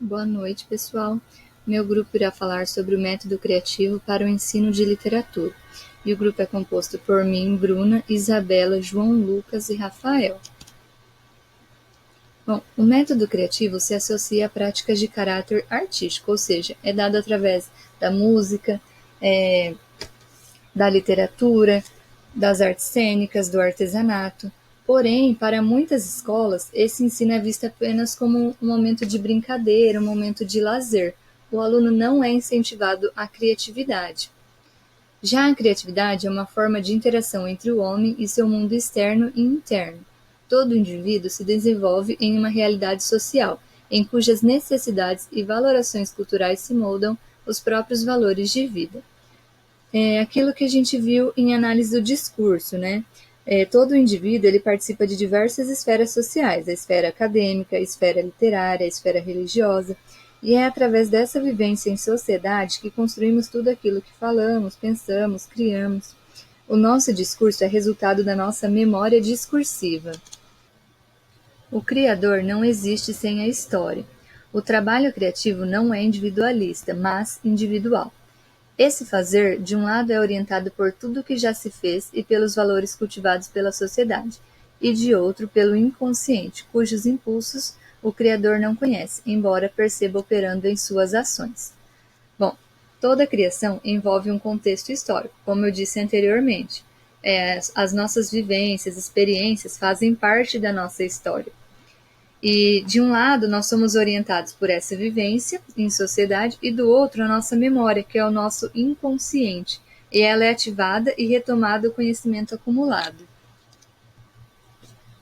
Boa noite, pessoal. Meu grupo irá falar sobre o método criativo para o ensino de literatura. E o grupo é composto por mim, Bruna, Isabela, João Lucas e Rafael. Bom, o método criativo se associa a práticas de caráter artístico, ou seja, é dado através da música, da literatura, das artes cênicas, do artesanato. Porém, para muitas escolas, esse ensino é visto apenas como um momento de brincadeira, um momento de lazer. O aluno não é incentivado à criatividade. Já a criatividade é uma forma de interação entre o homem e seu mundo externo e interno. Todo indivíduo se desenvolve em uma realidade social, em cujas necessidades e valorações culturais se moldam os próprios valores de vida. É aquilo que a gente viu em análise do discurso, né? Todo indivíduo ele participa de diversas esferas sociais, a esfera acadêmica, a esfera literária, a esfera religiosa, e é através dessa vivência em sociedade que construímos tudo aquilo que falamos, pensamos, criamos. O nosso discurso é resultado da nossa memória discursiva. O criador não existe sem a história. O trabalho criativo não é individualista, mas individual. Esse fazer, de um lado, é orientado por tudo que já se fez e pelos valores cultivados pela sociedade, e de outro, pelo inconsciente, cujos impulsos o Criador não conhece, embora perceba operando em suas ações. Bom, toda criação envolve um contexto histórico, como eu disse anteriormente. As nossas vivências, experiências fazem parte da nossa história. E, de um lado, nós somos orientados por essa vivência em sociedade, e do outro, a nossa memória, que é o nosso inconsciente, e ela é ativada e retomada o conhecimento acumulado.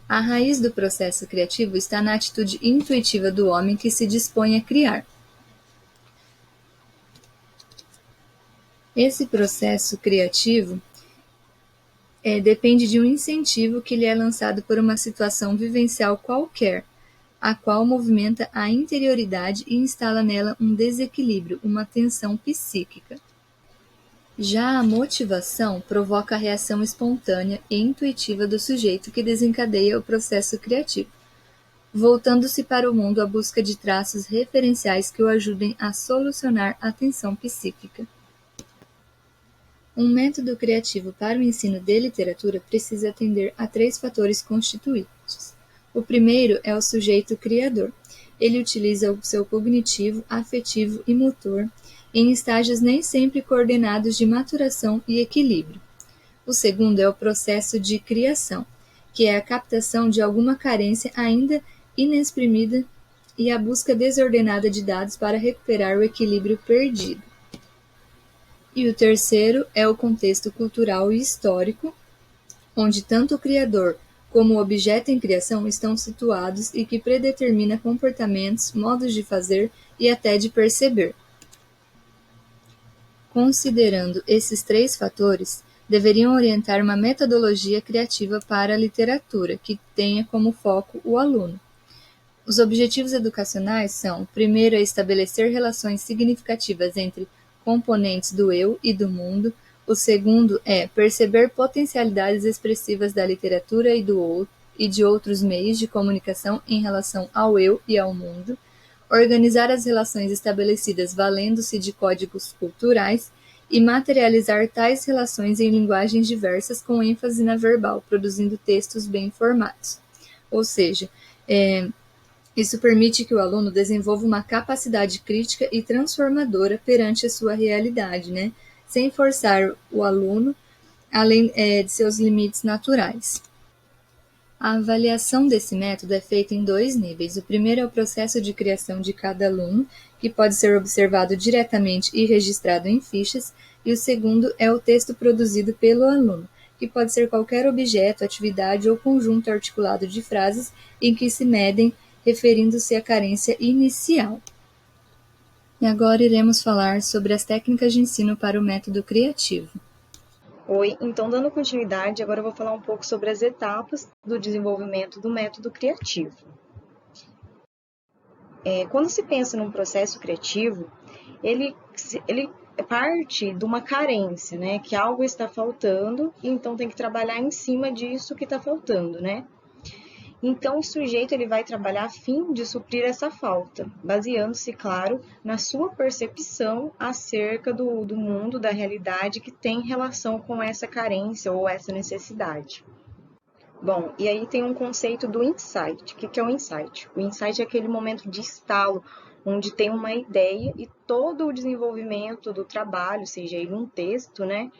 A raiz do processo criativo está na atitude intuitiva do homem que se dispõe a criar. Esse processo criativo depende de um incentivo que lhe é lançado por uma situação vivencial qualquer, a qual movimenta a interioridade e instala nela um desequilíbrio, uma tensão psíquica. Já a motivação provoca a reação espontânea e intuitiva do sujeito que desencadeia o processo criativo, voltando-se para o mundo à busca de traços referenciais que o ajudem a solucionar a tensão psíquica. Um método criativo para o ensino de literatura precisa atender a 3 fatores constituintes. O primeiro é o sujeito criador. Ele utiliza o seu cognitivo, afetivo e motor em estágios nem sempre coordenados de maturação e equilíbrio. O segundo é o processo de criação, que é a captação de alguma carência ainda inexprimida e a busca desordenada de dados para recuperar o equilíbrio perdido. E o terceiro é o contexto cultural e histórico, onde tanto o criador como o objeto em criação estão situados e que predetermina comportamentos, modos de fazer e até de perceber. Considerando esses 3 fatores, deveriam orientar uma metodologia criativa para a literatura, que tenha como foco o aluno. Os objetivos educacionais são, primeiro, estabelecer relações significativas entre componentes do eu e do mundo. O segundo é perceber potencialidades expressivas da literatura e de outros meios de comunicação em relação ao eu e ao mundo. Organizar as relações estabelecidas valendo-se de códigos culturais e materializar tais relações em linguagens diversas com ênfase na verbal, produzindo textos bem formados. Ou seja, isso permite que o aluno desenvolva uma capacidade crítica e transformadora perante a sua realidade, né? Sem forçar o aluno além de seus limites naturais. A avaliação desse método é feita em 2 níveis. O primeiro é o processo de criação de cada aluno, que pode ser observado diretamente e registrado em fichas, e o segundo é o texto produzido pelo aluno, que pode ser qualquer objeto, atividade ou conjunto articulado de frases em que se medem referindo-se à carência inicial. E agora iremos falar sobre as técnicas de ensino para o método criativo. Oi, então dando continuidade, agora eu vou falar um pouco sobre as etapas do desenvolvimento do método criativo. Quando se pensa num processo criativo, ele parte de uma carência, né? Que algo está faltando e então tem que trabalhar em cima disso que está faltando, né? Então, o sujeito ele vai trabalhar a fim de suprir essa falta, baseando-se, claro, na sua percepção acerca do mundo, da realidade que tem relação com essa carência ou essa necessidade. Bom, e aí tem um conceito do insight. O que é o insight? O insight é aquele momento de estalo, onde tem uma ideia e todo o desenvolvimento do trabalho, seja ele um texto, né,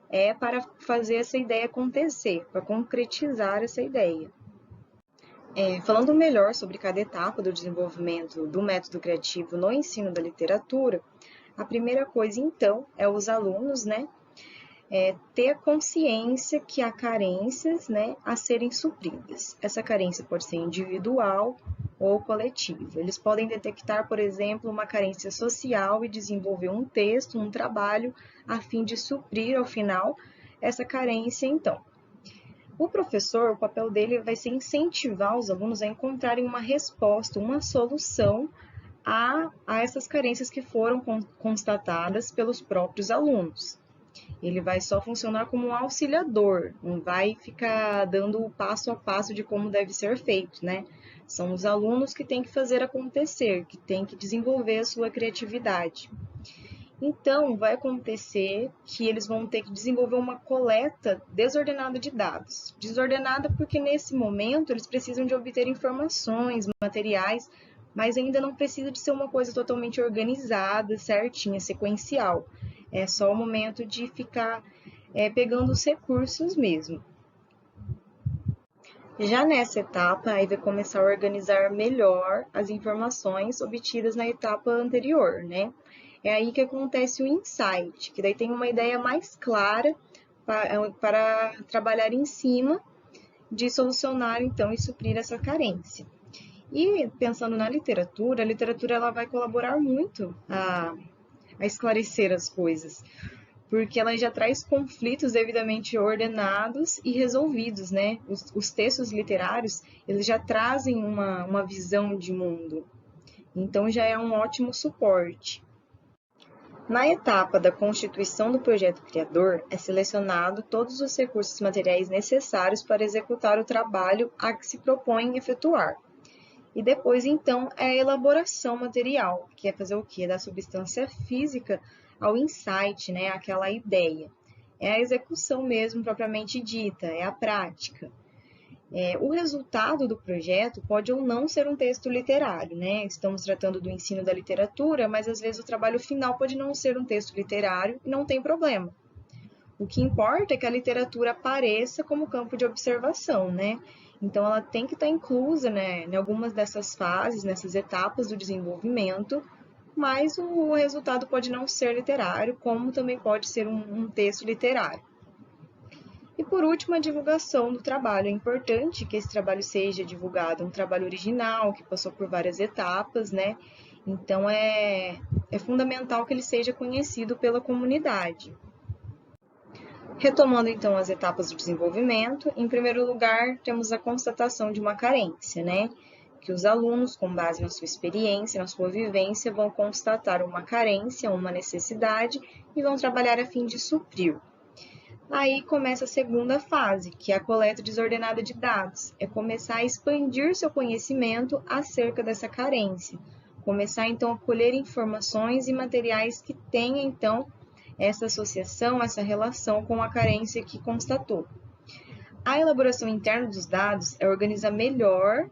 é para fazer essa ideia acontecer, para concretizar essa ideia. Falando melhor sobre cada etapa do desenvolvimento do método criativo no ensino da literatura, a primeira coisa, então, é os alunos, né, ter consciência que há carências, né, a serem supridas. Essa carência pode ser individual ou coletiva. Eles podem detectar, por exemplo, uma carência social e desenvolver um texto, um trabalho, a fim de suprir, ao final, essa carência, então. O professor, o papel dele vai ser incentivar os alunos a encontrarem uma resposta, uma solução a essas carências que foram constatadas pelos próprios alunos. Ele vai só funcionar como um auxiliador, não vai ficar dando o passo a passo de como deve ser feito, né? São os alunos que têm que fazer acontecer, que têm que desenvolver a sua criatividade. Então, vai acontecer que eles vão ter que desenvolver uma coleta desordenada de dados. Desordenada porque, nesse momento, eles precisam de obter informações, materiais, mas ainda não precisa de ser uma coisa totalmente organizada, certinha, sequencial. É só o momento de ficar pegando os recursos mesmo. Já nessa etapa, aí vai começar a organizar melhor as informações obtidas na etapa anterior, né? É aí que acontece o insight, que daí tem uma ideia mais clara para trabalhar em cima de solucionar, então, e suprir essa carência. E pensando na literatura, a literatura ela vai colaborar muito a esclarecer as coisas, porque ela já traz conflitos devidamente ordenados e resolvidos, né? Os textos literários, eles já trazem uma visão de mundo, então já é um ótimo suporte. Na etapa da constituição do projeto criador, é selecionado todos os recursos materiais necessários para executar o trabalho a que se propõe efetuar. E depois, então, é a elaboração material, que é fazer o quê? Dar substância física ao insight, né? Aquela ideia. É a execução mesmo, propriamente dita, é a prática. O resultado do projeto pode ou não ser um texto literário, né? Estamos tratando do ensino da literatura, mas às vezes o trabalho final pode não ser um texto literário e não tem problema. O que importa é que a literatura apareça como campo de observação, né? Então ela tem que estar inclusa, né, em algumas dessas fases, nessas etapas do desenvolvimento, mas o resultado pode não ser literário, como também pode ser um texto literário. E por último, a divulgação do trabalho. É importante que esse trabalho seja divulgado, um trabalho original, que passou por várias etapas, né? Então é fundamental que ele seja conhecido pela comunidade. Retomando então as etapas do desenvolvimento, em primeiro lugar, temos a constatação de uma carência, né? Que os alunos, com base na sua experiência, na sua vivência, vão constatar uma carência, uma necessidade e vão trabalhar a fim de suprir. Aí começa a segunda fase, que é a coleta desordenada de dados. É começar a expandir seu conhecimento acerca dessa carência. Começar, então, a colher informações e materiais que tenham, então, essa associação, essa relação com a carência que constatou. A elaboração interna dos dados é organizar melhor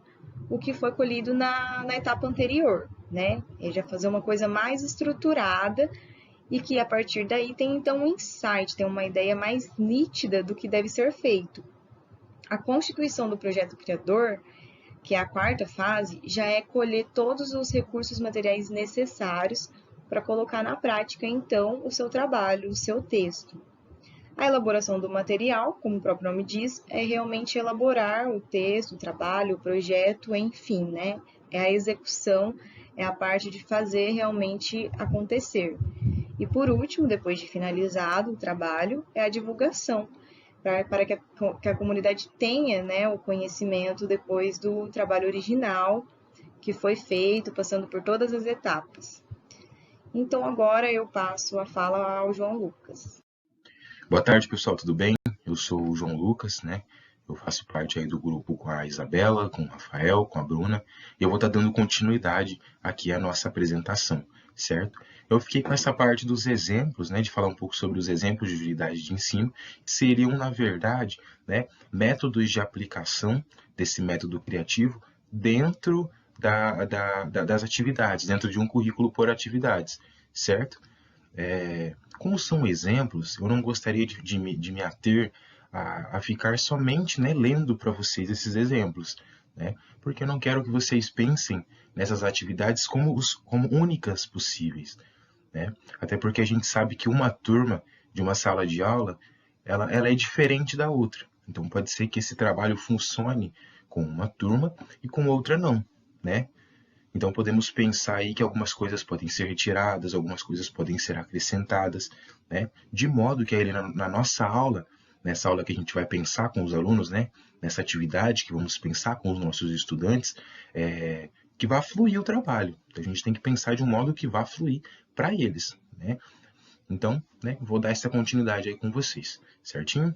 o que foi colhido na etapa anterior, né? É já fazer uma coisa mais estruturada e que a partir daí tem então um insight, tem uma ideia mais nítida do que deve ser feito. A constituição do projeto criador, que é a quarta fase, já é colher todos os recursos materiais necessários para colocar na prática, então, o seu trabalho, o seu texto. A elaboração do material, como o próprio nome diz, é realmente elaborar o texto, o trabalho, o projeto, enfim, né? É a execução, é a parte de fazer realmente acontecer. E por último, depois de finalizado o trabalho, é a divulgação, para que a comunidade tenha, né, o conhecimento depois do trabalho original que foi feito, passando por todas as etapas. Então agora eu passo a fala ao João Lucas. Boa tarde, pessoal, tudo bem? Eu sou o João Lucas, né? Eu faço parte aí do grupo com a Isabela, com o Rafael, com a Bruna, e eu vou estar dando continuidade aqui à nossa apresentação, certo? Eu fiquei com essa parte dos exemplos, né, de falar um pouco sobre os exemplos de unidade de ensino, que seriam, na verdade, né, métodos de aplicação desse método criativo dentro das atividades, dentro de um currículo por atividades, certo? Como são exemplos, eu não gostaria de me ater a ficar somente, né, lendo para vocês esses exemplos, né? Porque eu não quero que vocês pensem nessas atividades como únicas possíveis, né? Até porque a gente sabe que uma turma de uma sala de aula, ela é diferente da outra. Então pode ser que esse trabalho funcione com uma turma e com outra não, né? Então podemos pensar aí que algumas coisas podem ser retiradas, algumas coisas podem ser acrescentadas, né? De modo que aí na nossa aula, nessa aula que a gente vai pensar com os alunos, né? Nessa atividade que vamos pensar com os nossos estudantes, que vá fluir o trabalho. Então, a gente tem que pensar de um modo que vá fluir para eles, né? Então, né, vou dar essa continuidade aí com vocês, certinho?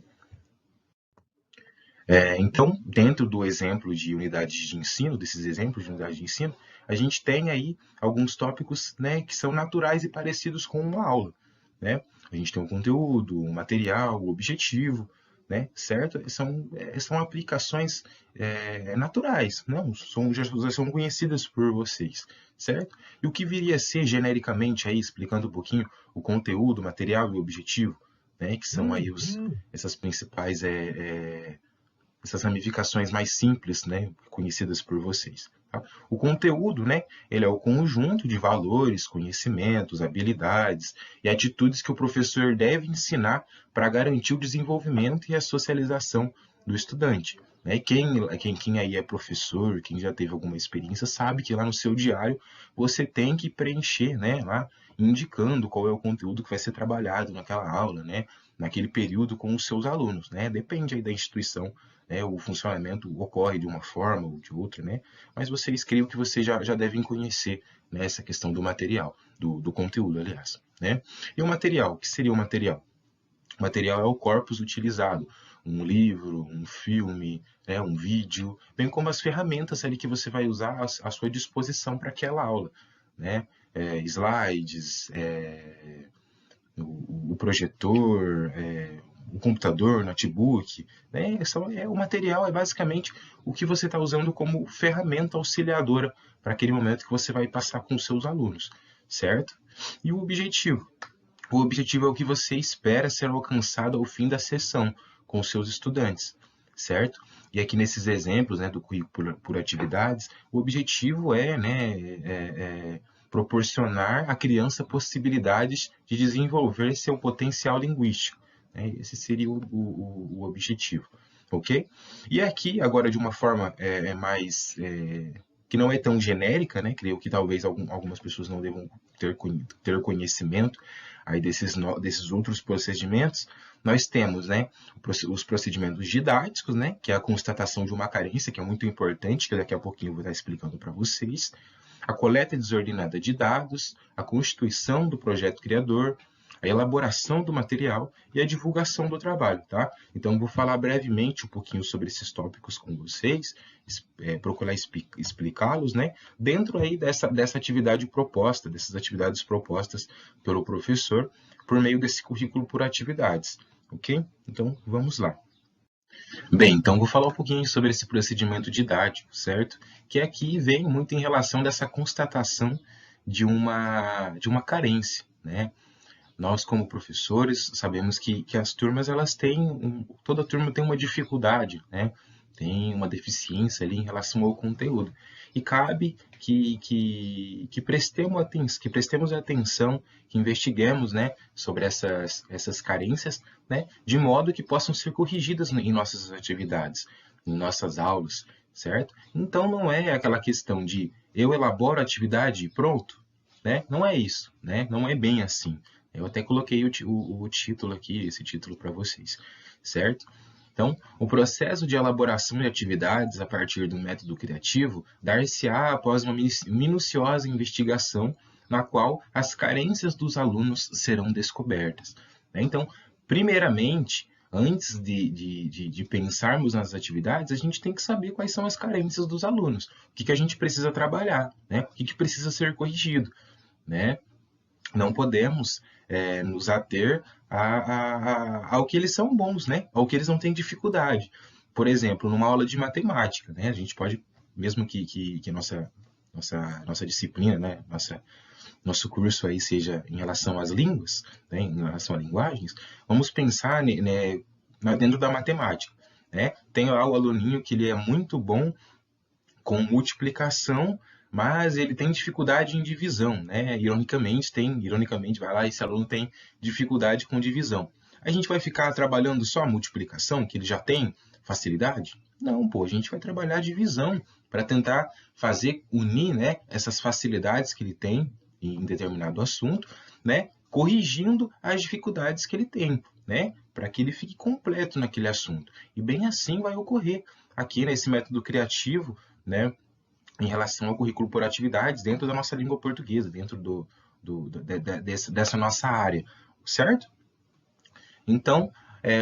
Então, dentro do exemplo de unidades de ensino, desses exemplos de unidade de ensino, a gente tem aí alguns tópicos, né, que são naturais e parecidos com uma aula, né? A gente tem o conteúdo, o material, o objetivo, né, certo? São aplicações naturais, não? Já são conhecidas por vocês, certo? E o que viria a ser genericamente aí, explicando um pouquinho o conteúdo, o material e o objetivo, né, que são aí essas principais essas ramificações mais simples, né, conhecidas por vocês. Tá? O conteúdo, né, ele é o conjunto de valores, conhecimentos, habilidades e atitudes que o professor deve ensinar para garantir o desenvolvimento e a socialização do estudante. Né? Quem aí é professor, quem já teve alguma experiência, sabe que lá no seu diário você tem que preencher, né, lá indicando qual é o conteúdo que vai ser trabalhado naquela aula, né, naquele período com os seus alunos. Né? Depende aí da instituição, né, o funcionamento ocorre de uma forma ou de outra, né? Mas vocês creio que vocês já devem conhecer, né, essa questão do material, do conteúdo, aliás. Né? E o material, o que seria o material? O material é o corpus utilizado, um livro, um filme, né, um vídeo, bem como as ferramentas ali que você vai usar à sua disposição para aquela aula. Né? Slides, o projetor, o computador, notebook, né? O material é basicamente o que você está usando como ferramenta auxiliadora para aquele momento que você vai passar com os seus alunos, certo? E o objetivo? O objetivo é o que você espera ser alcançado ao fim da sessão com os seus estudantes, certo? E aqui nesses exemplos, né, do currículo por atividades, o objetivo proporcionar à criança possibilidades de desenvolver seu potencial linguístico. Né? Esse seria o objetivo, ok? E aqui, agora de uma forma que não é tão genérica, né? Creio que talvez algumas pessoas não devam ter conhecimento aí desses outros procedimentos. Nós temos, né, os procedimentos didáticos, né, que é a constatação de uma carência, que é muito importante, que daqui a pouquinho eu vou estar explicando para vocês. A coleta desordenada de dados, a constituição do projeto criador, a elaboração do material e a divulgação do trabalho, tá? Então, vou falar brevemente um pouquinho sobre esses tópicos com vocês, procurar explicá-los, né? Dentro aí dessa atividade proposta, dessas atividades propostas pelo professor, por meio desse currículo por atividades, ok? Então, vamos lá. Bem, então vou falar um pouquinho sobre esse procedimento didático, certo? Que aqui vem muito em relação dessa constatação de uma carência, né? Nós, como professores, sabemos que as turmas, elas têm, toda turma tem uma dificuldade, né? Tem uma deficiência ali em relação ao conteúdo. E cabe que prestemos atenção, que investiguemos, né, sobre essas carências, né, de modo que possam ser corrigidas em nossas atividades, em nossas aulas, certo? Então, não é aquela questão de eu elaboro a atividade e pronto, né? Não é isso, né? Não é bem assim. Eu até coloquei o título aqui, esse título para vocês, certo? Então, o processo de elaboração de atividades a partir do método criativo dar-se-á após uma minuciosa investigação na qual as carências dos alunos serão descobertas. Então, primeiramente, antes de pensarmos nas atividades, a gente tem que saber quais são as carências dos alunos, o que a gente precisa trabalhar, né? O que precisa ser corrigido, né? Não podemos nos ater ao que eles são bons, né? Ao que eles não têm dificuldade. Por exemplo, numa aula de matemática, né? A gente pode, mesmo que nossa disciplina, né? Nosso curso aí seja em relação às línguas, né? Em relação a linguagens, vamos pensar, né, dentro da matemática, né? Tem lá o aluninho que ele é muito bom com multiplicação, mas ele tem dificuldade em divisão, né? Ironicamente, vai lá, esse aluno tem dificuldade com divisão. A gente vai ficar trabalhando só a multiplicação, que ele já tem facilidade? Não, pô, a gente vai trabalhar a divisão para tentar unir, né, essas facilidades que ele tem em determinado assunto, né, corrigindo as dificuldades que ele tem, né, para que ele fique completo naquele assunto. E bem assim vai ocorrer aqui nesse método criativo, né, em relação ao currículo por atividades dentro da nossa língua portuguesa, dentro dessa nossa área, certo? Então,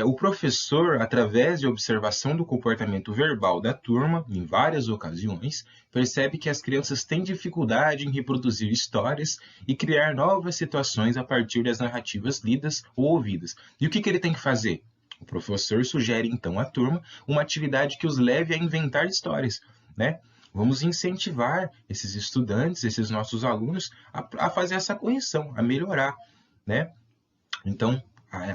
o professor, através de observação do comportamento verbal da turma, em várias ocasiões, percebe que as crianças têm dificuldade em reproduzir histórias e criar novas situações a partir das narrativas lidas ou ouvidas. E o que ele tem que fazer? O professor sugere, então, à turma uma atividade que os leve a inventar histórias, né? Vamos incentivar esses estudantes, esses nossos alunos, a fazer essa correção, a melhorar, né? Então,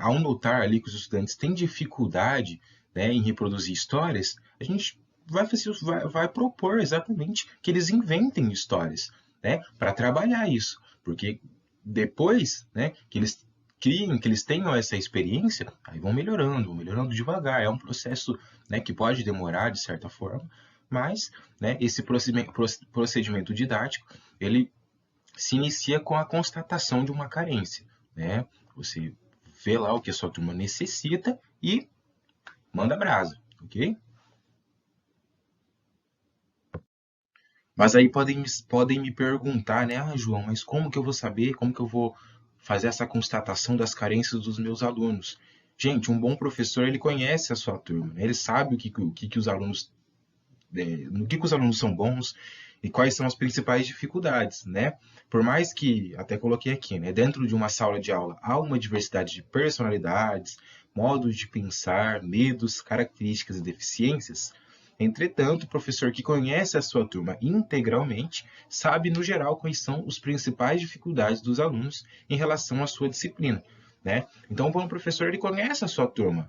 ao notar ali que os estudantes têm dificuldade, né, em reproduzir histórias, a gente vai propor exatamente que eles inventem histórias, né, para trabalhar isso. Porque depois, né, que eles criem, que eles tenham essa experiência, aí vão melhorando devagar. É um processo, né, que pode demorar de certa forma, mas, né, esse procedimento didático, ele se inicia com a constatação de uma carência, né? Você vê lá o que a sua turma necessita e manda brasa, ok? Mas aí podem me perguntar, né? Ah, João, mas como que eu vou saber, como que eu vou fazer essa constatação das carências dos meus alunos? Gente, um bom professor, ele conhece a sua turma, né? Ele sabe o que os alunos, no que os alunos são bons e quais são as principais dificuldades, né? Por mais que, até coloquei aqui, né, dentro de uma sala de aula há uma diversidade de personalidades, modos de pensar, medos, características e deficiências, entretanto, o professor que conhece a sua turma integralmente sabe, no geral, quais são as principais dificuldades dos alunos em relação à sua disciplina, né? Então, o bom professor, ele conhece a sua turma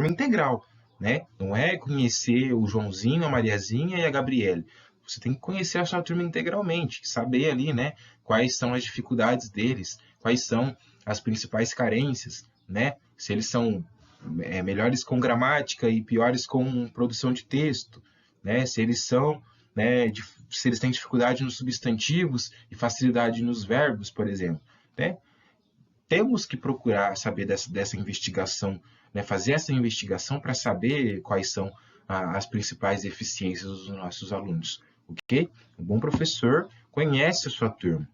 integral, né? Não é conhecer o Joãozinho, a Mariazinha e a Gabriele. Você tem que conhecer a sua turma integralmente, saber ali, né, quais são as dificuldades deles, quais são as principais carências, né? Se eles são melhores com gramática e piores com produção de texto, né? Se eles são, né, se eles têm dificuldade nos substantivos e facilidade nos verbos, por exemplo, né? Temos que procurar saber dessa investigação, né? Fazer essa investigação para saber quais são as principais deficiências dos nossos alunos, ok? Um bom professor conhece a sua turma.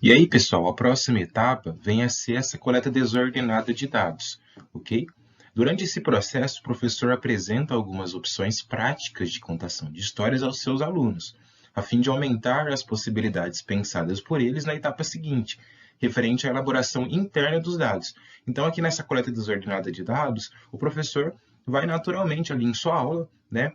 E aí, pessoal, a próxima etapa vem a ser essa coleta desordenada de dados, ok? Durante esse processo, o professor apresenta algumas opções práticas de contação de histórias aos seus alunos, a fim de aumentar as possibilidades pensadas por eles na etapa seguinte, referente à elaboração interna dos dados. Então, aqui nessa coleta desordenada de dados, o professor vai naturalmente ali em sua aula, né,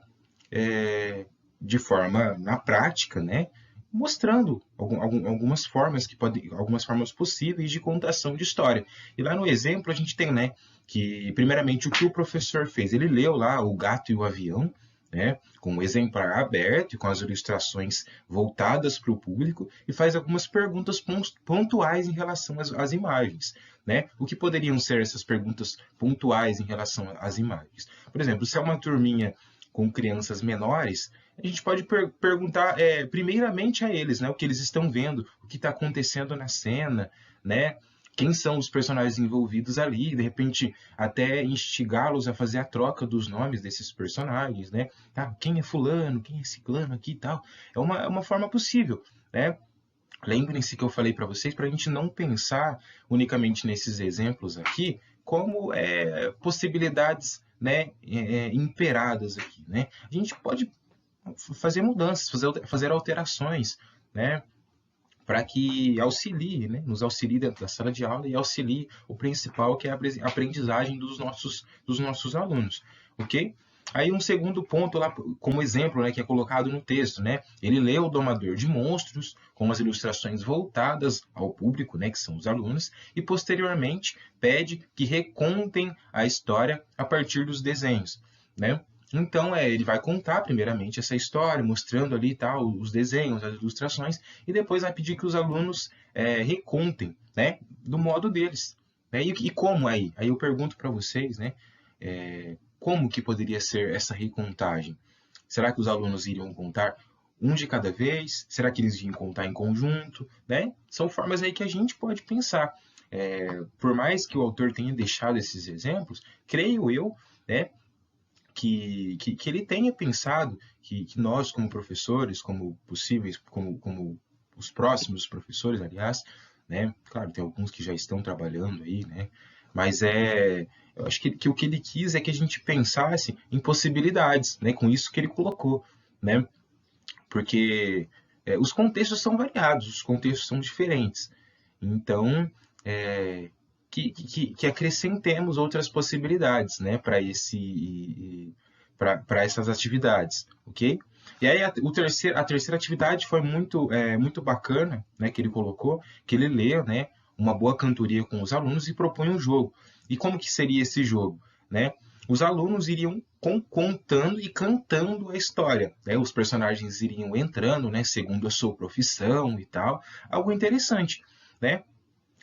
de forma na prática, né, mostrando algumas formas algumas formas possíveis de contação de história. E lá no exemplo a gente tem, né, que primeiramente o que o professor fez, ele leu lá O Gato e o Avião, né, com o exemplar aberto e com as ilustrações voltadas para o público e faz algumas perguntas pontuais em relação às imagens, né? O que poderiam ser essas perguntas pontuais em relação às imagens? Por exemplo, se é uma turminha com crianças menores, a gente pode perguntar primeiramente a eles, né, o que eles estão vendo, o que está acontecendo na cena, né? Quem são os personagens envolvidos ali, de repente até instigá-los a fazer a troca dos nomes desses personagens, né? Ah, quem é fulano, quem é ciclano aqui e tal. É uma forma possível, né? lembrem-se que eu falei para vocês para a gente não pensar unicamente nesses exemplos aqui como possibilidades, né, imperadas aqui, né? A gente pode fazer mudanças, fazer alterações, né, para que auxilie, né, nos auxilie dentro da sala de aula e auxilie o principal, que é a aprendizagem dos nossos alunos, ok? Aí um segundo ponto lá, como exemplo, né, que é colocado no texto, né? Ele lê O Domador de Monstros, com as ilustrações voltadas ao público, né, que são os alunos, e posteriormente pede que recontem a história a partir dos desenhos, né? Então, ele vai contar primeiramente essa história, mostrando ali tal, os desenhos, as ilustrações, e depois vai pedir que os alunos recontem, né, do modo deles. Né? E como aí? Aí eu pergunto para vocês, né, como que poderia ser essa recontagem? Será que os alunos iriam contar um de cada vez? Será que eles iriam contar em conjunto? Né? São formas aí que a gente pode pensar. Por mais que o autor tenha deixado esses exemplos, creio eu, né, que ele tenha pensado que nós, como professores, como possíveis, como os próximos professores, aliás, né? Claro, tem alguns que já estão trabalhando aí, né? Mas eu acho que o que ele quis é que a gente pensasse em possibilidades, né? Com isso que ele colocou, né? Porque os contextos são variados, os contextos são diferentes. Então, que acrescentemos outras possibilidades, né, para essas atividades, ok? E aí a terceira atividade foi muito bacana, né, que ele colocou, que ele lê, né, uma boa cantoria com os alunos e propõe um jogo. E como que seria esse jogo, né? Os alunos iriam contando e cantando a história, né? Os personagens iriam entrando, né, segundo a sua profissão e tal, algo interessante, né?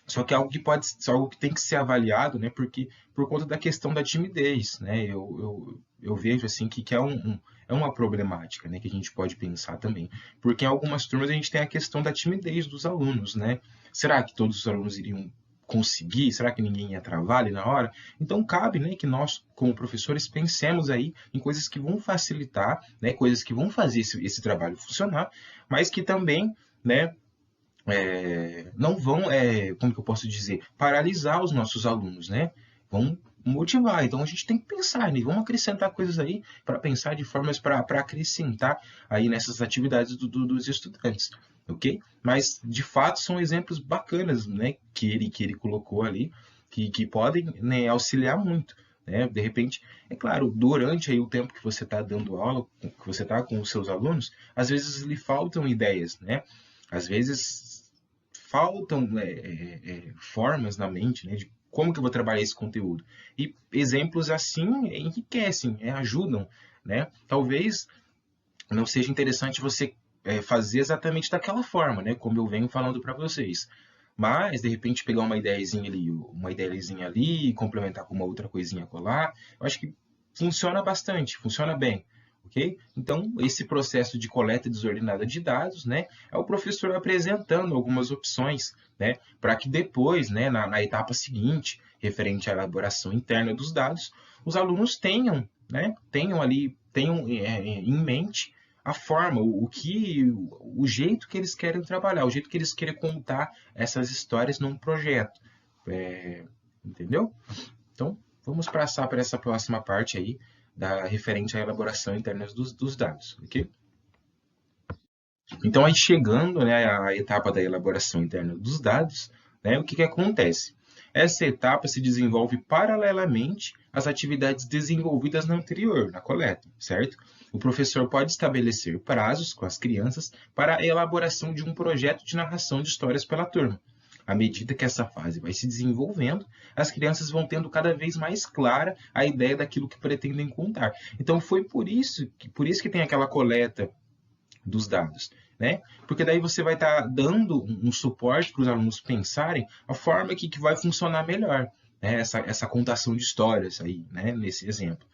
Só que é algo que tem que ser avaliado, né? Porque por conta da questão da timidez, né? Eu vejo assim que é uma problemática, né? Que a gente pode pensar também, porque em algumas turmas a gente tem a questão da timidez dos alunos, né? Será que todos os alunos iriam conseguir? Será que ninguém ia travar ali na hora? Então cabe, né? Que nós, como professores, pensemos aí em coisas que vão facilitar, né? Coisas que vão fazer esse trabalho funcionar, mas que também, né? Não vão, como que eu posso dizer, paralisar os nossos alunos, né? Vão motivar. Então a gente tem que pensar, né? Vamos acrescentar coisas aí para pensar de formas para acrescentar aí nessas atividades dos estudantes, ok? Mas de fato são exemplos bacanas, né? Que ele colocou ali, que podem, né, auxiliar muito. Né? De repente, é claro, durante aí o tempo que você está dando aula, que você está com os seus alunos, às vezes lhe faltam ideias, né? Às vezes faltam formas na mente, né, de como que eu vou trabalhar esse conteúdo. E exemplos assim enriquecem, ajudam. Né? Talvez não seja interessante você fazer exatamente daquela forma, né, como eu venho falando para vocês. Mas, de repente, pegar uma ideiazinha ali, e complementar com uma outra coisinha colar, eu acho que funciona bastante, funciona bem. Okay? Então, esse processo de coleta desordenada de dados, né, é o professor apresentando algumas opções, né, para que depois, né, na etapa seguinte, referente à elaboração interna dos dados, os alunos tenham, né, tenham em mente a forma, o jeito que eles querem trabalhar, o jeito que eles querem contar essas histórias num projeto. Entendeu? Então, vamos passar para essa próxima parte aí, referente à elaboração interna dos dados, ok? Então, aí chegando, né, à etapa da elaboração interna dos dados, né, o que acontece? Essa etapa se desenvolve paralelamente às atividades desenvolvidas na anterior, na coleta, certo? O professor pode estabelecer prazos com as crianças para a elaboração de um projeto de narração de histórias pela turma. À medida que essa fase vai se desenvolvendo, as crianças vão tendo cada vez mais clara a ideia daquilo que pretendem contar. Então, foi por isso que tem aquela coleta dos dados, né? Porque daí você vai estar dando um suporte para os alunos pensarem a forma que vai funcionar melhor, né? Essa contação de histórias aí, né? Nesse exemplo,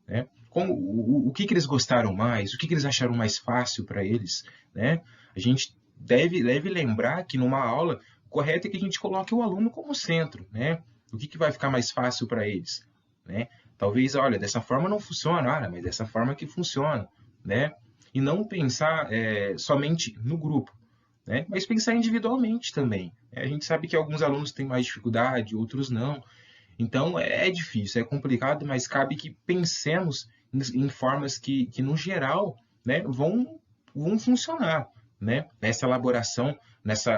né? O que eles gostaram mais, o que eles acharam mais fácil para eles, né? A gente deve lembrar que numa aula, o correto é que a gente coloque o aluno como centro, né? O que vai ficar mais fácil para eles, né? Talvez, olha, dessa forma não funciona, mas dessa forma que funciona, né? E não pensar somente no grupo, né? Mas pensar individualmente também. A gente sabe que alguns alunos têm mais dificuldade, outros não. Então é difícil, é complicado, mas cabe que pensemos em formas que no geral, né, vão funcionar, né? Nessa elaboração, nessa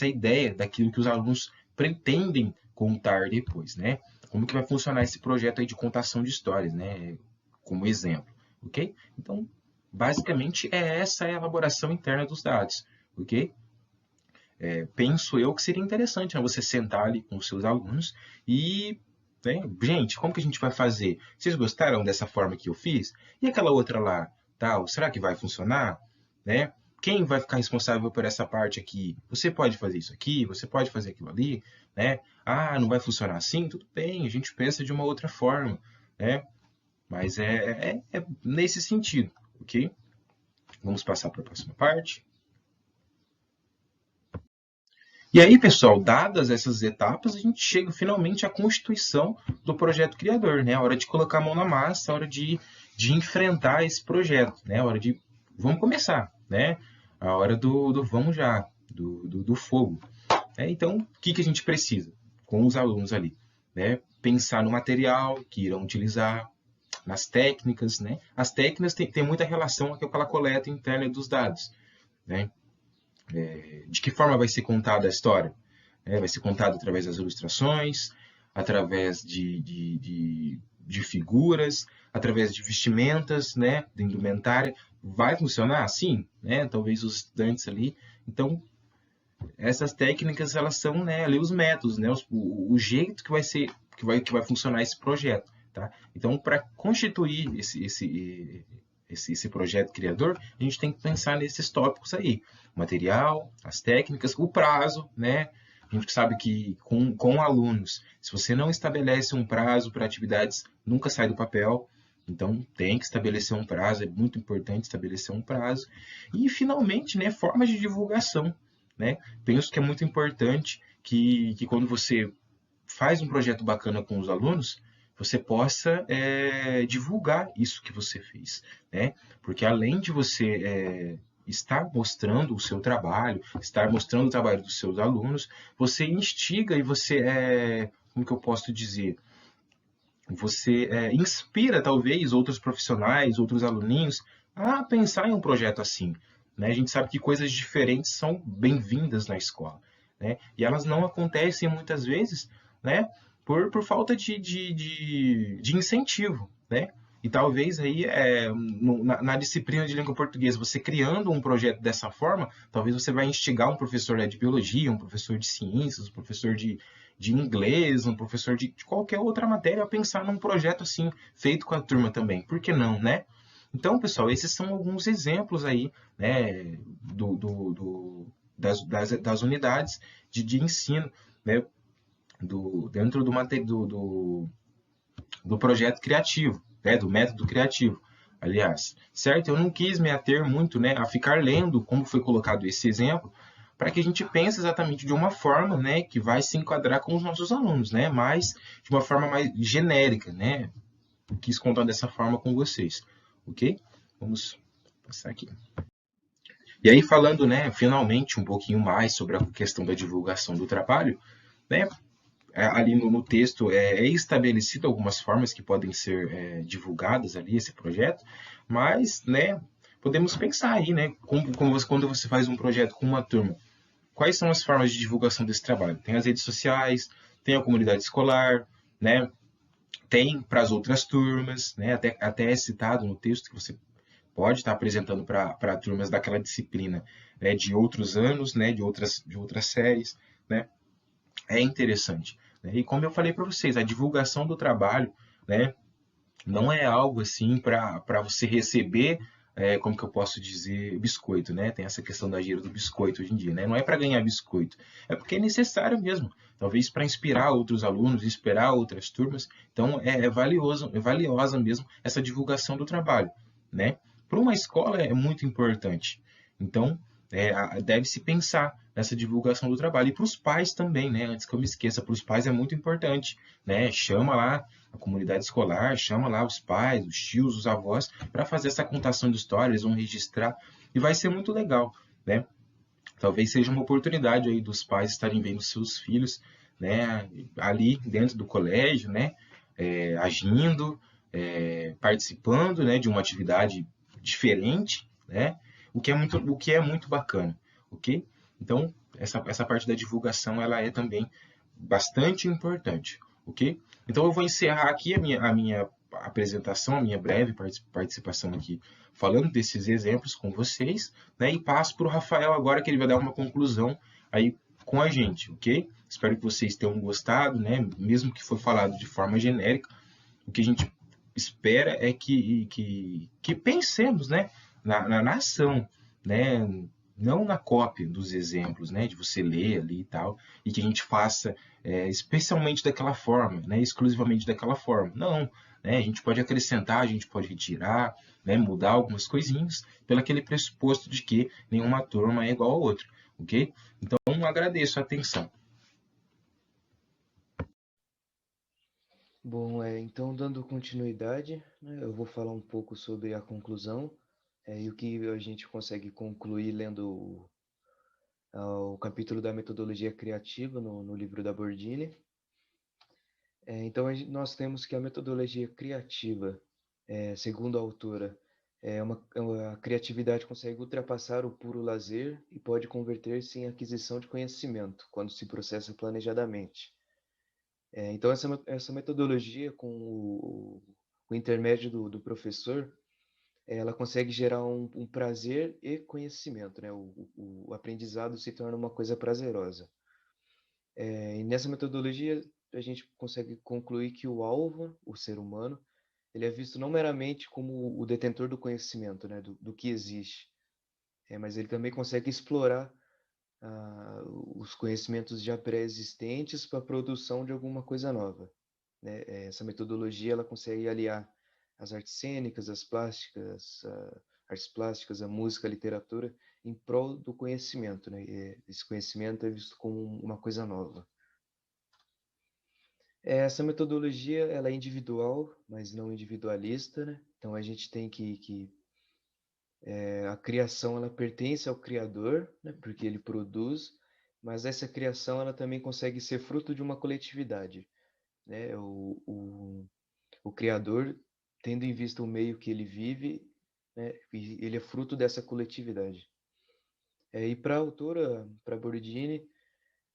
ideia daquilo que os alunos pretendem contar depois, né? Como que vai funcionar esse projeto aí de contação de histórias, né? Como exemplo, ok? Então, basicamente, essa a elaboração interna dos dados, ok? Penso eu que seria interessante, né, você sentar ali com os seus alunos e, né, gente, como que a gente vai fazer? Vocês gostaram dessa forma que eu fiz? E aquela outra lá, tal, será que vai funcionar? Né? Quem vai ficar responsável por essa parte aqui? Você pode fazer isso aqui, você pode fazer aquilo ali, né? Ah, não vai funcionar assim? Tudo bem, a gente pensa de uma outra forma, né? Mas é nesse sentido, ok? Vamos passar para a próxima parte. E aí, pessoal, dadas essas etapas, a gente chega finalmente à constituição do projeto criador, né? A hora de colocar a mão na massa, a hora de enfrentar esse projeto, né? A hora de vamos começar, né? A hora do vamos já, do fogo. Então, o que a gente precisa com os alunos ali? Né? Pensar no material que irão utilizar, nas técnicas, né? As técnicas têm muita relação com aquela coleta interna dos dados, né? De que forma vai ser contada a história? Vai ser contada através das ilustrações, através de figuras, através de vestimentas, né, de indumentária. Vai funcionar? Sim, né? Talvez os estudantes ali. Então, essas técnicas, elas são, né, ali os métodos, né, o jeito que vai ser, que vai funcionar esse projeto, tá? Então, para constituir esse projeto criador, a gente tem que pensar nesses tópicos aí. O material, as técnicas, o prazo, né? A gente sabe que com alunos, se você não estabelece um prazo para atividades, nunca sai do papel. Então, tem que estabelecer um prazo, é muito importante estabelecer um prazo. E, finalmente, né, formas de divulgação, né? Penso que é muito importante que quando você faz um projeto bacana com os alunos, você possa divulgar isso que você fez, né? Porque além de você estar mostrando o seu trabalho, estar mostrando o trabalho dos seus alunos, você instiga e você, como que eu posso dizer? Você inspira, talvez, outros profissionais, outros aluninhos a pensar em um projeto assim, né? A gente sabe que coisas diferentes são bem-vindas na escola, né? E elas não acontecem muitas vezes, né, por falta de incentivo, né? E talvez aí, na disciplina de língua portuguesa, você criando um projeto dessa forma, talvez você vai instigar um professor de biologia, um professor de ciências, um professor de inglês, um professor de qualquer outra matéria a pensar num projeto assim, feito com a turma também. Por que não, né? Então, pessoal, esses são alguns exemplos aí, né, das unidades de ensino, né, dentro do projeto criativo, né, do método criativo, aliás, certo? Eu não quis me ater muito, né, a ficar lendo como foi colocado esse exemplo, para que a gente pense exatamente de uma forma, né, que vai se enquadrar com os nossos alunos, né, mas de uma forma mais genérica, né? Quis contar dessa forma com vocês, ok? Vamos passar aqui. E aí, falando, né, finalmente um pouquinho mais sobre a questão da divulgação do trabalho, né, ali no texto é estabelecido algumas formas que podem ser divulgadas ali, esse projeto, mas, né, podemos pensar aí, né, quando você faz um projeto com uma turma, quais são as formas de divulgação desse trabalho? Tem as redes sociais, tem a comunidade escolar, né, tem para as outras turmas, né, até é citado no texto que você pode estar apresentando para turmas daquela disciplina, né, de outros anos, né, de outras séries, né, é interessante. Né? E como eu falei para vocês, a divulgação do trabalho, né, não é algo assim para você receber, como que eu posso dizer, biscoito, né? Tem essa questão da gira do biscoito hoje em dia, né? Não é para ganhar biscoito, é porque é necessário mesmo, talvez para inspirar outros alunos, inspirar outras turmas. Então é valiosa mesmo essa divulgação do trabalho, né? Para uma escola é muito importante. Então deve-se pensar nessa divulgação do trabalho. E para os pais também, né? Antes que eu me esqueça, para os pais é muito importante, né? Chama lá a comunidade escolar, chama lá os pais, os tios, os avós, para fazer essa contação de histórias, eles vão registrar, e vai ser muito legal, né? Talvez seja uma oportunidade aí dos pais estarem vendo seus filhos, né, ali dentro do colégio, né, agindo, participando, né, de uma atividade diferente, né, o que é muito bacana, ok? Então, essa parte da divulgação, ela é também bastante importante, ok? Então, eu vou encerrar aqui a minha apresentação, a minha breve participação aqui, falando desses exemplos com vocês, né? E passo para o Rafael agora, que ele vai dar uma conclusão aí com a gente, ok? Espero que vocês tenham gostado, né? Mesmo que foi falado de forma genérica, o que a gente espera é que pensemos, né? Na ação, né? Não na cópia dos exemplos, né? De você ler ali e tal, e que a gente faça especialmente daquela forma, né? Exclusivamente daquela forma. Não, né? A gente pode acrescentar, a gente pode retirar, né? Mudar algumas coisinhas, pelo aquele pressuposto de que nenhuma turma é igual a outra, ok? Então, agradeço a atenção. Bom, então dando continuidade, né, eu vou falar um pouco sobre a conclusão e o que a gente consegue concluir lendo o capítulo da metodologia criativa no livro da Bordini. Então nós temos que a metodologia criativa, segundo a autora, a criatividade consegue ultrapassar o puro lazer e pode converter-se em aquisição de conhecimento quando se processa planejadamente. Então, essa metodologia, com o intermédio do professor, ela consegue gerar um prazer e conhecimento, né? O aprendizado se torna uma coisa prazerosa. E nessa metodologia, a gente consegue concluir que o alvo, o ser humano, ele é visto não meramente como o detentor do conhecimento, né? Do que existe, mas ele também consegue explorar os conhecimentos já pré-existentes para a produção de alguma coisa nova, né? Essa metodologia ela consegue aliar as artes cênicas, as plásticas, artes plásticas, a música, a literatura, em prol do conhecimento, né? Esse conhecimento é visto como uma coisa nova. Essa metodologia ela é individual, mas não individualista, né? Então a gente tem que a criação ela pertence ao criador, né? Porque ele produz, mas essa criação ela também consegue ser fruto de uma coletividade, né? O criador, tendo em vista o meio que ele vive, né, ele é fruto dessa coletividade. E para a autora, para Borodini,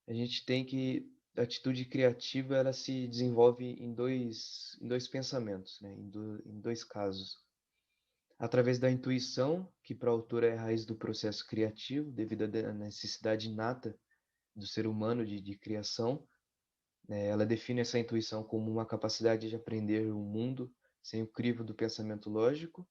a gente tem que a atitude criativa ela se desenvolve em dois pensamentos, né, em dois casos. Através da intuição, que para a autora é a raiz do processo criativo, devido à necessidade inata do ser humano de criação, né, ela define essa intuição como uma capacidade de aprender o mundo sem o crivo do pensamento lógico,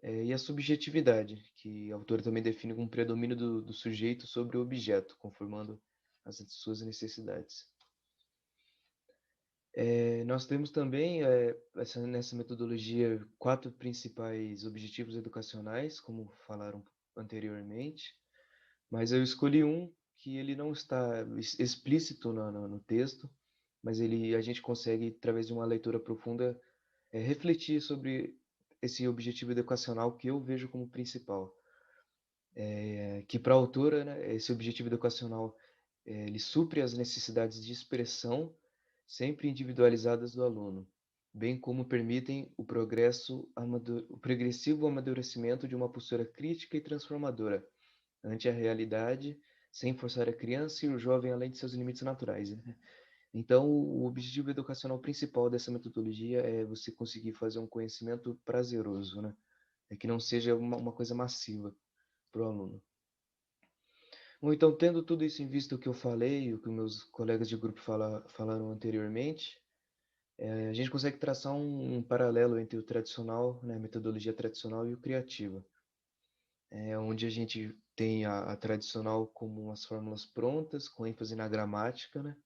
e a subjetividade, que a autora também define como predomínio do sujeito sobre o objeto, conformando as suas necessidades. Nós temos também, nessa metodologia, 4 principais objetivos educacionais, como falaram anteriormente, mas eu escolhi um que ele não está explícito no texto, mas a gente consegue, através de uma leitura profunda, refletir sobre esse objetivo educacional que eu vejo como principal. Que para a autora, né, esse objetivo educacional ele supre as necessidades de expressão sempre individualizadas do aluno, bem como permitem o o progressivo amadurecimento de uma postura crítica e transformadora ante a realidade, sem forçar a criança e o jovem além de seus limites naturais, né? Então, o objetivo educacional principal dessa metodologia é você conseguir fazer um conhecimento prazeroso, né? É que não seja uma coisa massiva para o aluno. Bom, então, tendo tudo isso em vista, o que eu falei, o que meus colegas de grupo falaram anteriormente, a gente consegue traçar um paralelo entre o tradicional, né, a metodologia tradicional e o criativa. Onde a gente tem a tradicional como umas fórmulas prontas, com ênfase na gramática, né,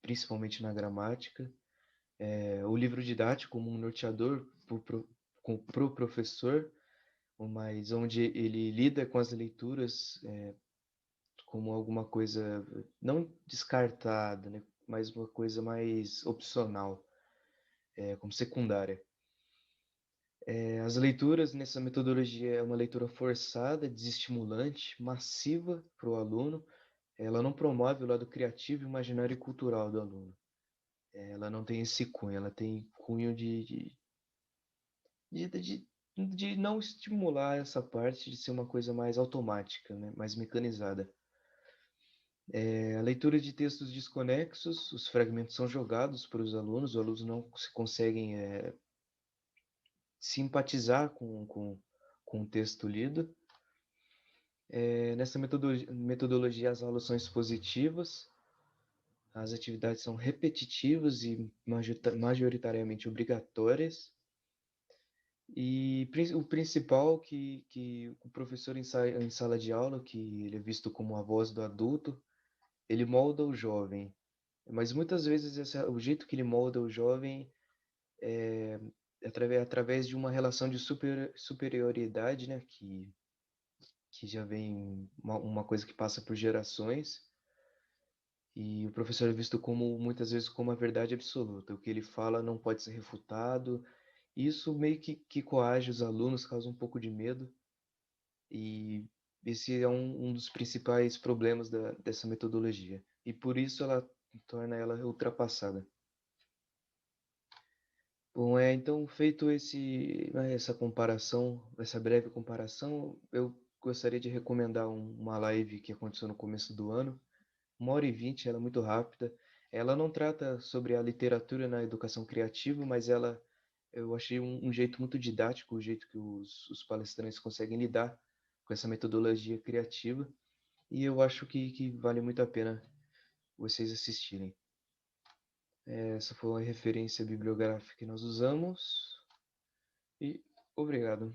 principalmente na gramática. O livro didático como um norteador para o professor, mas onde ele lida com as leituras como alguma coisa não descartada, né, mas uma coisa mais opcional, como secundária. As leituras nessa metodologia é uma leitura forçada, desestimulante, massiva para o aluno. Ela não promove o lado criativo, imaginário e cultural do aluno. Ela não tem esse cunho, ela tem cunho de, de, de não estimular essa parte de ser uma coisa mais automática, né? Mais mecanizada. A leitura de textos desconexos, os fragmentos são jogados para os alunos não se conseguem simpatizar com o texto lido. Nessa metodologia, as aulas são expositivas, as atividades são repetitivas e majoritariamente obrigatórias. E o principal que o professor em sala de aula, que ele é visto como a voz do adulto, ele molda o jovem. Mas muitas vezes o jeito que ele molda o jovem é através de uma relação de superioridade, né? Que já vem uma coisa que passa por gerações. E o professor é visto como muitas vezes como a verdade absoluta. O que ele fala não pode ser refutado. Isso meio que coage os alunos, causa um pouco de medo. E esse é um dos principais problemas dessa metodologia. E por isso ela torna ela ultrapassada. Bom, então feito essa comparação, essa breve comparação, eu gostaria de recomendar uma live que aconteceu no começo do ano, 1h20, ela é muito rápida. Ela não trata sobre a literatura na educação criativa, mas eu achei um jeito muito didático, o jeito que os palestrantes conseguem lidar com essa metodologia criativa, e eu acho que vale muito a pena vocês assistirem. Essa foi a referência bibliográfica que nós usamos, e obrigado.